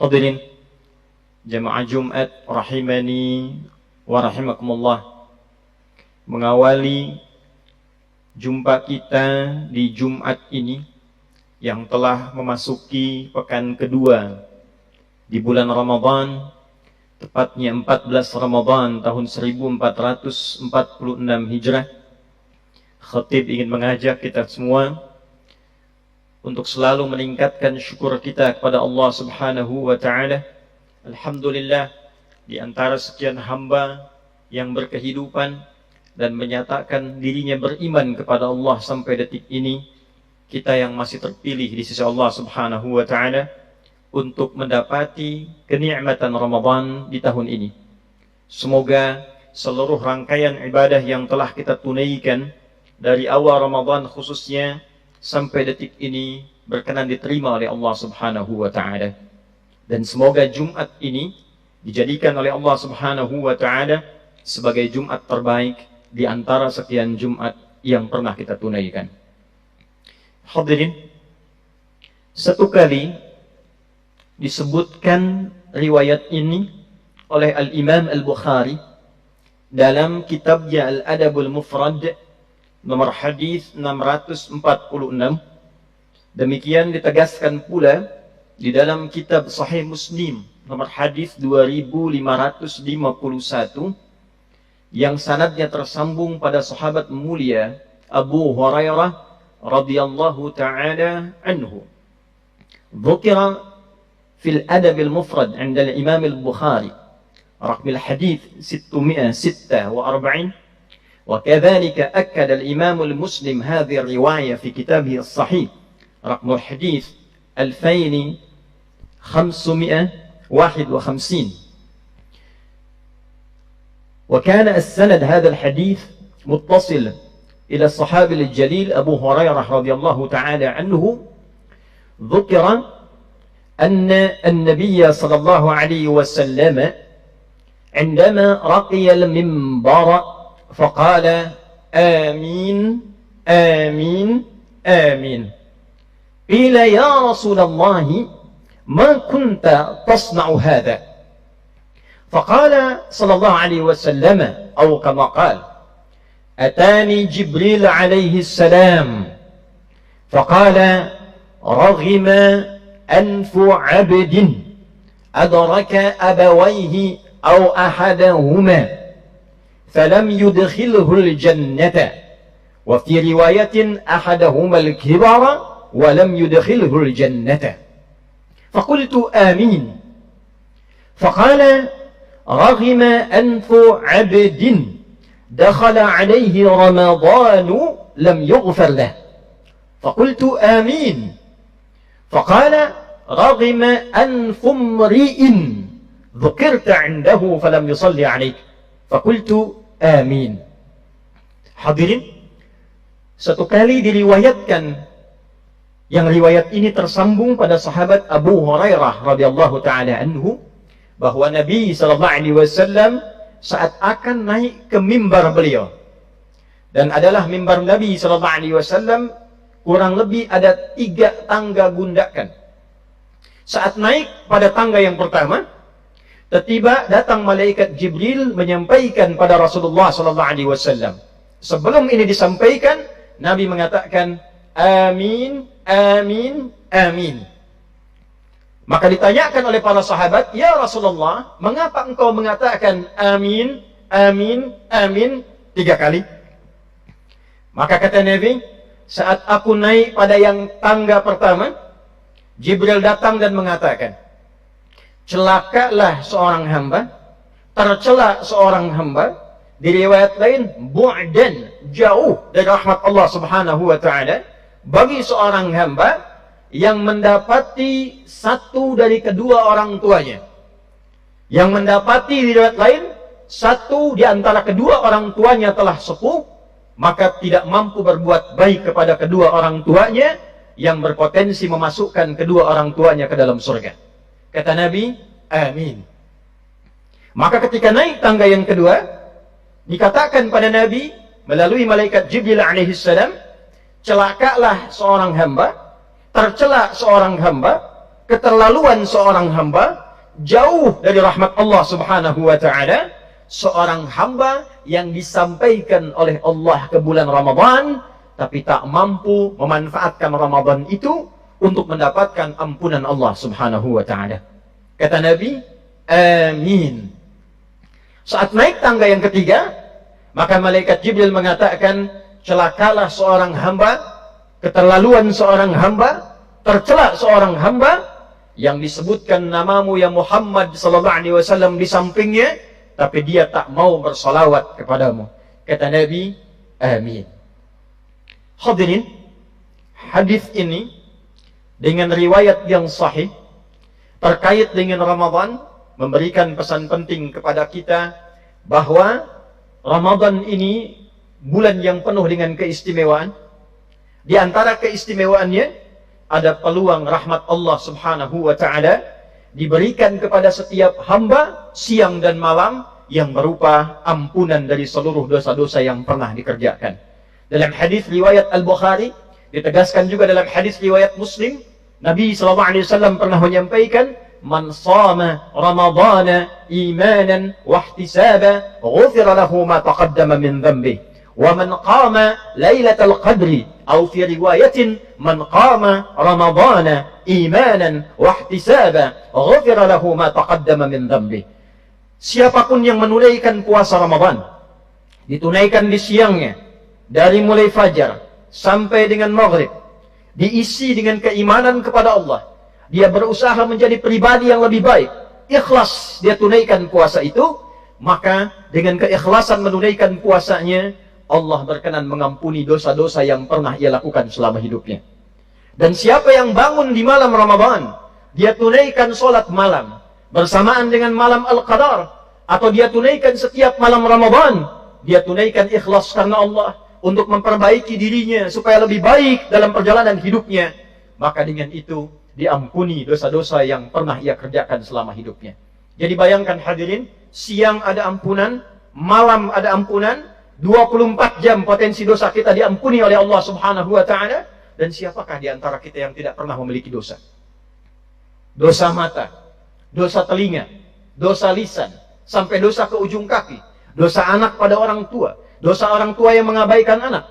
Hadirin jamaah Jumat rahimani wa rahimakumullah. Mengawali jumpa kita di Jumat ini yang telah memasuki pekan kedua di bulan Ramadan, tepatnya 14 Ramadan tahun 1446 Hijrah. Khatib ingin mengajak kita semua untuk selalu meningkatkan syukur kita kepada Allah Subhanahu wa Ta'ala. Alhamdulillah, di antara sekian hamba yang berkehidupan dan menyatakan dirinya beriman kepada Allah sampai detik ini, kita yang masih terpilih di sisi Allah Subhanahu wa Ta'ala untuk mendapati kenikmatan Ramadan di tahun ini. Semoga seluruh rangkaian ibadah yang telah kita tunaikan dari awal Ramadan khususnya sampai detik ini berkenan diterima oleh Allah Subhanahu wa Ta'ala. Dan semoga Jumat ini dijadikan oleh Allah Subhanahu wa Ta'ala sebagai Jumat terbaik di antara sekian Jumat yang pernah kita tunaikan. Hadirin, satu kali disebutkan riwayat ini oleh Al-Imam Al-Bukhari dalam kitabnya Al-Adabul Mufrad nomor hadis 646. Demikian ditegaskan pula di dalam kitab Sahih Muslim nomor hadis 2551 yang sanadnya tersambung pada sahabat mulia Abu Hurairah radhiyallahu taala anhu. Dzukira fil Adab al-Mufrad 'inda al-Imam Al-Bukhari raqam al-hadits 646. وكذلك أكد الإمام المسلم هذه الرواية في كتابه الصحيح رقم الحديث 2551. وكان السند هذا الحديث متصل إلى الصحابي الجليل أبو هريرة رضي الله تعالى عنه. ذكر أن النبي صلى الله عليه وسلم عندما رقي المنبر فقال آمين آمين آمين. قيل يا رسول الله ما كنت تصنع هذا؟ فقال صلى الله عليه وسلم أو كما قال أتاني جبريل عليه السلام فقال رغم أنف عبد أدرك أبويه أو أحدهما فلم يدخله الجنة، وفي رواية أحدهما الكبر ولم يدخله الجنة. فقلت آمين. فقال رغم أنف عبد دخل عليه رمضان لم يغفر له. فقلت آمين. فقال رغم أنف امرئ ذكرت عنده فلم يصلي عليك. فقلت amin. Hadirin, satu kali diriwayatkan yang riwayat ini tersambung pada sahabat Abu Hurairah radhiyallahu taala anhu bahwa Nabi sallallahu alaihi wasallam saat akan naik ke mimbar beliau, dan adalah mimbar Nabi sallallahu alaihi wasallam kurang lebih ada 3 tangga gundakan. Saat naik pada tangga yang pertama, tiba datang malaikat Jibril menyampaikan pada Rasulullah sallallahu alaihi wasallam. Sebelum ini disampaikan, Nabi mengatakan amin, amin, amin. Maka ditanyakan oleh para sahabat, "Ya Rasulullah, mengapa engkau mengatakan amin, amin, amin 3 kali?" Maka kata Nabi, "Saat aku naik pada yang tangga pertama, Jibril datang dan mengatakan, celakalah seorang hamba, tercela seorang hamba." Di riwayat lain, bu'dan, jauh dari rahmat Allah Subhanahu wa Ta'ala, bagi seorang hamba yang mendapati satu dari kedua orang tuanya. Yang mendapati di riwayat lain, satu di antara kedua orang tuanya telah sepuh, maka tidak mampu berbuat baik kepada kedua orang tuanya, yang berpotensi memasukkan kedua orang tuanya ke dalam surga. Kata Nabi, amin. Maka ketika naik tangga yang kedua, dikatakan pada Nabi melalui malaikat Jibril alaihissalam, celakalah seorang hamba, tercela seorang hamba, keterlaluan seorang hamba, jauh dari rahmat Allah Subhanahu wa ta'ala, seorang hamba yang disampaikan oleh Allah ke bulan Ramadan, tapi tak mampu memanfaatkan Ramadan itu untuk mendapatkan ampunan Allah Subhanahu wa ta'ala. Kata Nabi, amin. Saat naik tangga yang ketiga, maka malaikat Jibril mengatakan, celakalah seorang hamba, keterlaluan seorang hamba, tercela seorang hamba yang disebutkan namamu ya Muhammad sallallahu alaihi wasallam di sampingnya, tapi dia tak mau bersalawat kepadamu. Kata Nabi, amin. Hadirin, hadis ini dengan riwayat yang sahih terkait dengan Ramadan memberikan pesan penting kepada kita bahwa Ramadan ini bulan yang penuh dengan keistimewaan. Di antara keistimewaannya ada peluang rahmat Allah Subhanahu wa ta'ala diberikan kepada setiap hamba siang dan malam yang berupa ampunan dari seluruh dosa-dosa yang pernah dikerjakan. Dalam hadis riwayat Al-Bukhari, ditegaskan juga dalam hadis riwayat Muslim, Nabi SAW pernah menyampaikan, man shama ramadana imanan wa ihtisaba ghufira lahu ma taqaddama min dhanbi wa man qama lailatal qadri atau fi riwayatin man qama ramadana imanan wa ihtisaba ghufira lahu ma taqaddama min dhanbi. Siapapun yang menunaikan puasa Ramadan, ditunaikan di siangnya dari mulai fajar sampai dengan maghrib, diisi dengan keimanan kepada Allah, dia berusaha menjadi pribadi yang lebih baik, ikhlas dia tunaikan puasa itu, maka dengan keikhlasan menunaikan puasanya, Allah berkenan mengampuni dosa-dosa yang pernah ia lakukan selama hidupnya. Dan siapa yang bangun di malam Ramadan, dia tunaikan sholat malam bersamaan dengan malam Al-Qadar, atau dia tunaikan setiap malam Ramadan, dia tunaikan ikhlas karena Allah untuk memperbaiki dirinya supaya lebih baik dalam perjalanan hidupnya, maka dengan itu diampuni dosa-dosa yang pernah ia kerjakan selama hidupnya. Jadi bayangkan hadirin, siang ada ampunan, malam ada ampunan, 24 jam potensi dosa kita diampuni oleh Allah Subhanahu wa ta'ala. Dan siapakah di antara kita yang tidak pernah memiliki dosa? Dosa mata, dosa telinga, dosa lisan, sampai dosa ke ujung kaki, dosa anak pada orang tua, dosa orang tua yang mengabaikan anak,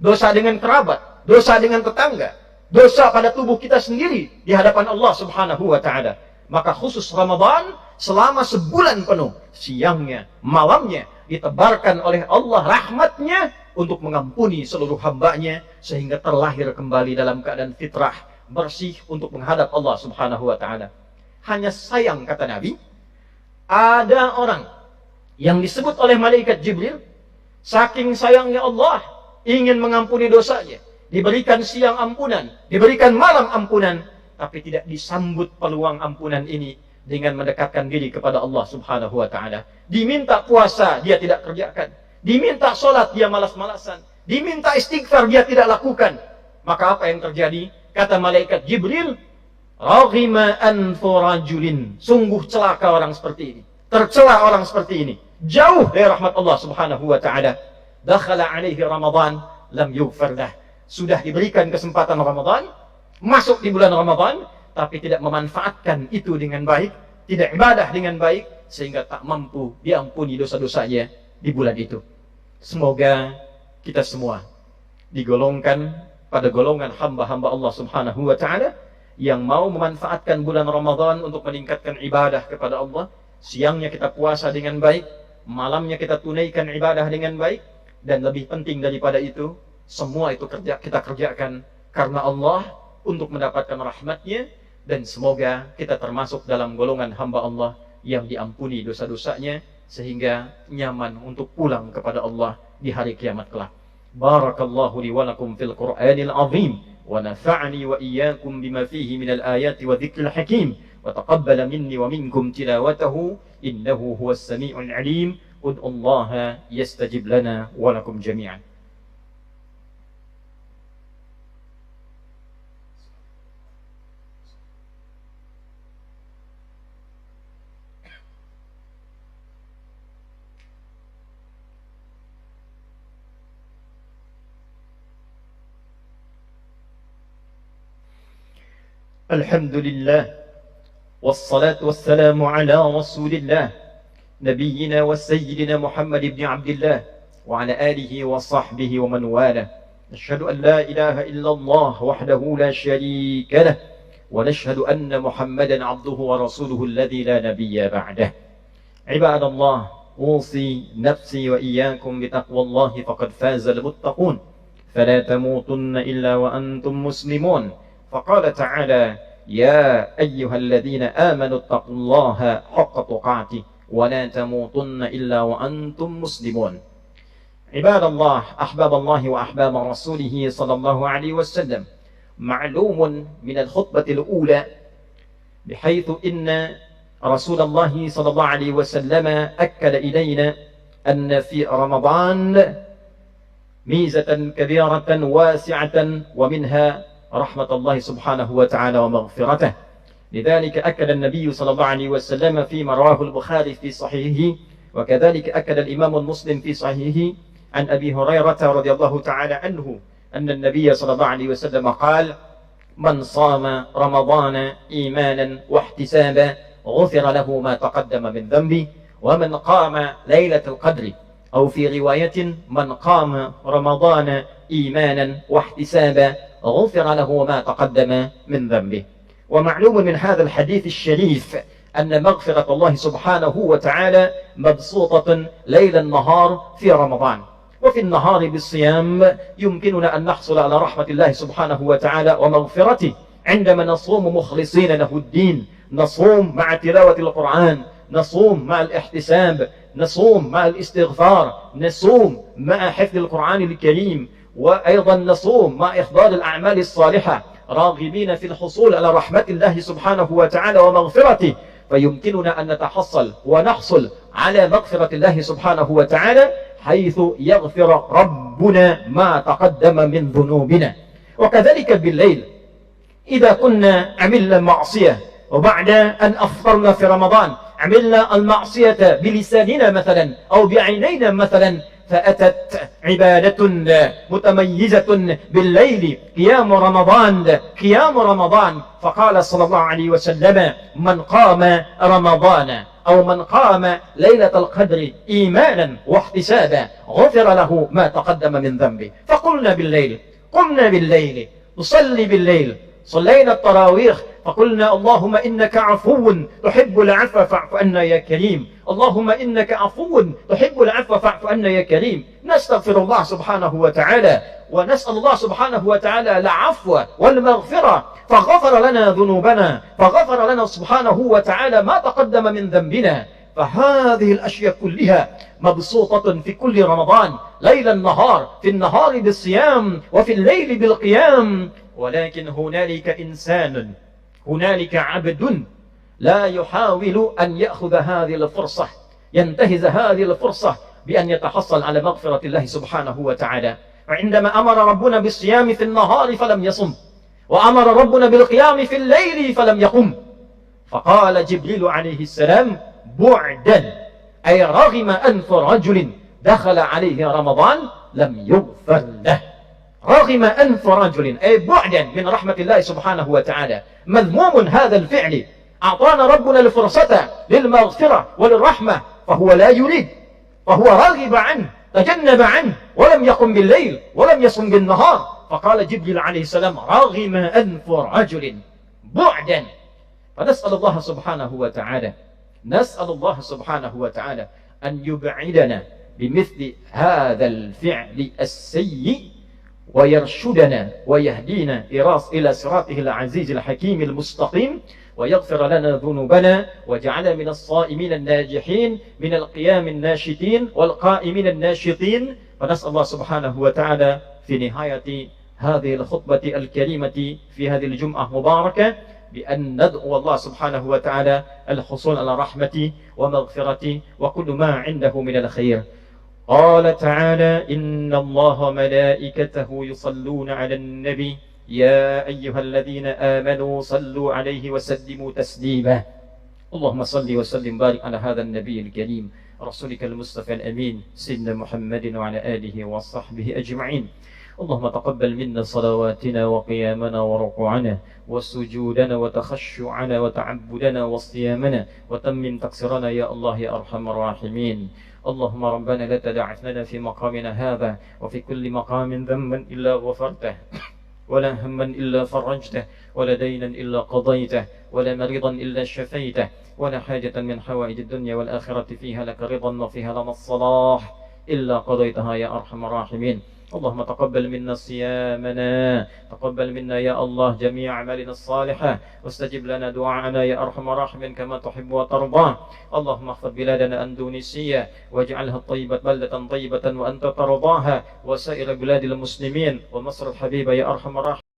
dosa dengan kerabat, dosa dengan tetangga, dosa pada tubuh kita sendiri di hadapan Allah Subhanahu wa ta'ala. Maka khusus Ramadan, selama sebulan penuh, siangnya, malamnya, ditebarkan oleh Allah rahmatnya untuk mengampuni seluruh hambanya, sehingga terlahir kembali dalam keadaan fitrah, bersih untuk menghadap Allah Subhanahu wa ta'ala. Hanya sayang, kata Nabi, ada orang yang disebut oleh malaikat Jibril, saking sayangnya Allah ingin mengampuni dosanya, diberikan siang ampunan, diberikan malam ampunan, tapi tidak disambut peluang ampunan ini dengan mendekatkan diri kepada Allah Subhanahu wa ta'ala. Diminta puasa, dia tidak kerjakan. Diminta sholat, dia malas-malasan. Diminta istighfar, dia tidak lakukan. Maka apa yang terjadi? Kata malaikat Jibril, raghima anfu rajulin, sungguh celaka orang seperti ini, tercela orang seperti ini, jauh dari rahmat Allah Subhanahu wa ta'ala. Dakhala alaihi Ramadan lam yughfar lah. Sudah diberikan kesempatan Ramadan, masuk di bulan Ramadan, tapi tidak memanfaatkan itu dengan baik, tidak ibadah dengan baik, sehingga tak mampu diampuni dosa-dosanya di bulan itu. Semoga kita semua digolongkan pada golongan hamba-hamba Allah Subhanahu wa ta'ala yang mau memanfaatkan bulan Ramadan untuk meningkatkan ibadah kepada Allah. Siangnya kita puasa dengan baik, malamnya kita tunaikan ibadah dengan baik, dan lebih penting daripada itu, semua itu kita kerjakan karena Allah, untuk mendapatkan rahmatnya. Dan semoga kita termasuk dalam golongan hamba Allah yang diampuni dosa-dosanya, sehingga nyaman untuk pulang kepada Allah di hari kiamat kelak. Barakallahu li wa lakum fil Qur'anil azim, wa nafa'ani wa iyyakum bima fihi minal ayati wa dzikril hakim, wa taqabbala minni wa minkum tilawatahu innahu huwas sami'ul alim. Ud'ullaha yastajib lana wa lakum jami'an. الحمد لله والصلاة والسلام على رسول الله نبينا وسيدنا محمد بن عبد الله وعلى آله وصحبه ومن والاه. نشهد أن لا إله إلا الله وحده لا شريك له، ونشهد أن محمدا عبده ورسوله الذي لا نبي بعده. عباد الله، أوصي نفسي وإياكم بتقوى الله فقد فاز المتقون، فلا تموتن إلا وأنتم مسلمون. فقال تعالى: يا أيها الذين آمنوا اتقوا الله حق تقاته ولا تموتن إلا وأنتم مسلمون. عباد الله، أحباب الله وأحباب رسوله صلى الله عليه وسلم، معلوم من الخطبة الأولى بحيث إن رسول الله صلى الله عليه وسلم أكد إلينا أن في رمضان ميزة كبيرة واسعة، ومنها رحمة الله سبحانه وتعالى ومغفرته. لذلك أكد النبي صلى الله عليه وسلم فيما رواه البخاري في صحيحه، وكذلك أكد الإمام المسلم في صحيحه عن أبي هريرة رضي الله تعالى عنه أن النبي صلى الله عليه وسلم قال: من صام رمضان إيمانا واحتسابا غفر له ما تقدم من ذنبه، ومن قام ليلة القدر، أو في رواية من قام رمضان إيمانا واحتسابا غفر له ما تقدم من ذنبه. ومعلوم من هذا الحديث الشريف أن مغفرة الله سبحانه وتعالى مبسوطة ليل النهار في رمضان، وفي النهار بالصيام يمكننا أن نحصل على رحمة الله سبحانه وتعالى ومغفرته عندما نصوم مخلصين له الدين، نصوم مع تلاوة القرآن، نصوم مع الاحتساب، نصوم مع الاستغفار، نصوم مع حفظ القرآن الكريم، وأيضا نصوم مع إحضار الأعمال الصالحة، راغبين في الحصول على رحمة الله سبحانه وتعالى ومغفرته، فيمكننا أن نتحصل ونحصل على مغفرة الله سبحانه وتعالى حيث يغفر ربنا ما تقدم من ذنوبنا. وكذلك بالليل إذا كنا عملنا معصية وبعد أن أفطرنا في رمضان عملنا المعصية بلساننا مثلا أو بعينينا مثلا، فأتت عبادة متميزة بالليل، قيام رمضان، فقال صلى الله عليه وسلم: من قام رمضان أو من قام ليلة القدر إيمانا واحتسابا غفر له ما تقدم من ذنبه. فقمنا بالليل نصلي بالليل، صلينا التراويح فقلنا: اللهم إنك عفو تحب العفو فاعف عنا يا كريم، اللهم إنك عفو تحب العفو فاعف عنا يا كريم. نستغفر الله سبحانه وتعالى ونسأل الله سبحانه وتعالى العفو والمغفرة، فغفر لنا ذنوبنا، فغفر لنا سبحانه وتعالى ما تقدم من ذنبنا. فهذه الأشياء كلها مبسوطة في كل رمضان ليل النهار، في النهار بالصيام وفي الليل بالقيام. ولكن هنالك إنسان، هنالك عبد لا يحاول أن يأخذ هذه الفرصة، ينتهز هذه الفرصة بأن يتحصل على مغفرة الله سبحانه وتعالى. فعندما أمر ربنا بالصيام في النهار فلم يصم، وأمر ربنا بالقيام في الليل فلم يقم، فقال جبريل عليه السلام: بعدا، أي رغم أنف رجل دخل عليه رمضان لم يغفر له. رغم أنف رجل أي بعدا من رحمة الله سبحانه وتعالى. مذموم هذا الفعل، أعطانا ربنا الفرصة للمغفرة وللرحمة فهو لا يريد، فهو راغب عنه، تجنب عنه، ولم يقم بالليل ولم يصم بالنهار. فقال جبريل عليه السلام: رغم أنف رجل بعدا. فنسأل الله سبحانه وتعالى، نسأل الله سبحانه وتعالى أن يبعدنا بمثل هذا الفعل السيء، ويرشدنا ويهدينا إلى صراطه العزيز الحكيم المستقيم، ويغفر لنا ذنوبنا، وجعلنا من الصائمين الناجحين، من القيام الناشطين والقائمين الناشطين. فنسأل الله سبحانه وتعالى في نهاية هذه الخطبة الكريمة في هذه الجمعة مباركة بأن ندعو الله سبحانه وتعالى الحصول على رحمته ومغفرته وكل ما عنده من الخير. قال تعالى: إن الله ملائكته يصلون على النبي يا أيها الذين آمنوا صلوا عليه وسلموا تسليما. اللهم صل وسلم بارك على هذا النبي الكريم رسولك المصطفى الأمين سيدنا محمد وعلى آله وصحبه أجمعين. اللهم تقبل منا صلواتنا وقيامنا وركوعنا وسجودنا وتخشعنا وتعبدنا وصيامنا وتمم تقصيرنا يا الله يا أرحم الراحمين. اللهم ربنا لا تدع لنا في مقامنا هذا وفي كل مقام ذنبا إلا غفرته ولا هما إلا فرجته ولا دينا إلا قضيته ولا مريضا إلا شفيته ولا حاجة من حوائج الدنيا والآخرة فيها لك رضا وفيها لنا الصلاح إلا قضيتها يا أرحم الراحمين. اللهم تقبل منا صيامنا، تقبل منا يا الله جميع أعمالنا الصالحة، واستجب لنا دعاءنا يا أرحم الراحمين كما تحب وترضى. اللهم احفظ بلادنا أندونيسيا واجعلها بلدة طيبة وأنت ترضاها، وسائر بلاد المسلمين ومصر الحبيبة يا أرحم الراحمين.